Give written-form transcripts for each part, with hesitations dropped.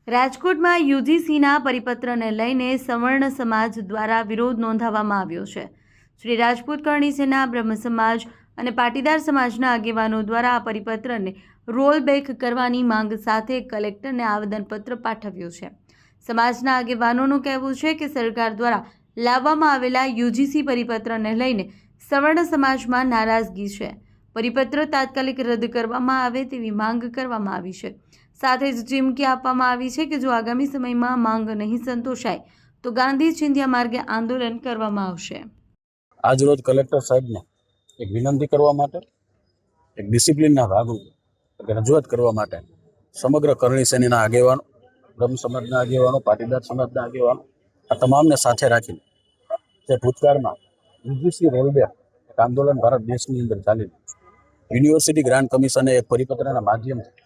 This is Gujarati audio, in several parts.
રાજકોટમાં યુજીસીના પરિપત્રને લઈને સવર્ણ સમાજ દ્વારા વિરોધ નોંધાવવામાં આવ્યો છે। શ્રી રાજપૂત કરણી સેના, બ્રહ્મ સમાજ અને પાટીદાર સમાજના આગેવાનો દ્વારા આ પરિપત્રને રોલબેક કરવાની માંગ સાથે કલેક્ટરને આવેદનપત્ર પાઠવ્યું છે। સમાજના આગેવાનોનું કહેવું છે કે સરકાર દ્વારા લાવવામાં આવેલા યુજીસી પરિપત્રને લઈને સવર્ણ સમાજમાં નારાજગી છે। પરિપત્ર તાત્કાલિક રદ કરવામાં આવે તેવી માંગ કરવામાં આવી છે। સાથે જ ચીમકી આપવામાં આવી છે કે જો આગામી સમયમાં માંગ નહીં સંતોષાય તો ગાંધી ચિંધ્યા માર્ગે આંદોલન કરવામાં આવશે। આજરોજ કલેક્ટર સાહેબને એક વિનંતી કરવા માટે, એક ડિસિપ્લિનના ભાગરૂપે રજૂઆત કરવા માટે સમગ્ર કરણી સેનાના આગેવાનો, બ્રહ્મ સમાજના આગેવાનો, પાટીદાર સમાજના આગેવાનો આ તમામને સાથે રાખીને જે ભૂતકાળમાં યુજીસી રોલબેક એક આંદોલન ભારત દેશની અંદર ચાલી રહ્યું છે। યુનિવર્સિટી ગ્રાન્ટ કમિશને એક પરિપત્રના માધ્યમથી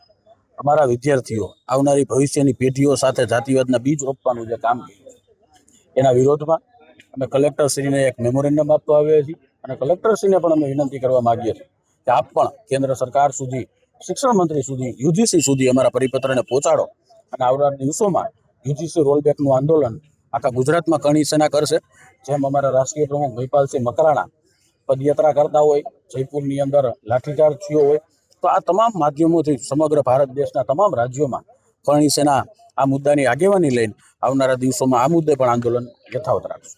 અમારા વિદ્યાર્થીઓ આવનારી ભવિષ્યની પેઢીઓ સાથે જાતિવાદના બીજ રોપવાનું જે કામ કર્યું એના વિરોધમાં અમે કલેક્ટરશ્રીને એક મેમોરેન્ડમ આપવા આવ્યા છીએ અને કલેક્ટરશ્રીને પણ અમે વિનંતી કરવા માગીએ છીએ કે આપ પણ કેન્દ્ર સરકાર સુધી, શિક્ષણ મંત્રી સુધી, યુજીસી સુધી અમારા પરિપત્રને પહોંચાડો અને આવનારા દિવસોમાં યુજીસી રોલબેકનું આંદોલન આખા ગુજરાતમાં કરણી સેના કરશે। જેમ અમારા રાષ્ટ્રીય પ્રમુખ મહિપાલસિંહ મકરાણા પદયાત્રા કરતા હોય, જયપુરની અંદર લાઠીચાર્જ થયો હોય, તો આ તમામ માધ્યમોથી સમગ્ર ભારત દેશના તમામ રાજ્યોમાં કરણી સેના આ મુદ્દાની આગેવાની લઈને આવનારા દિવસોમાં આ મુદ્દે પણ આંદોલન યથાવત રાખશે।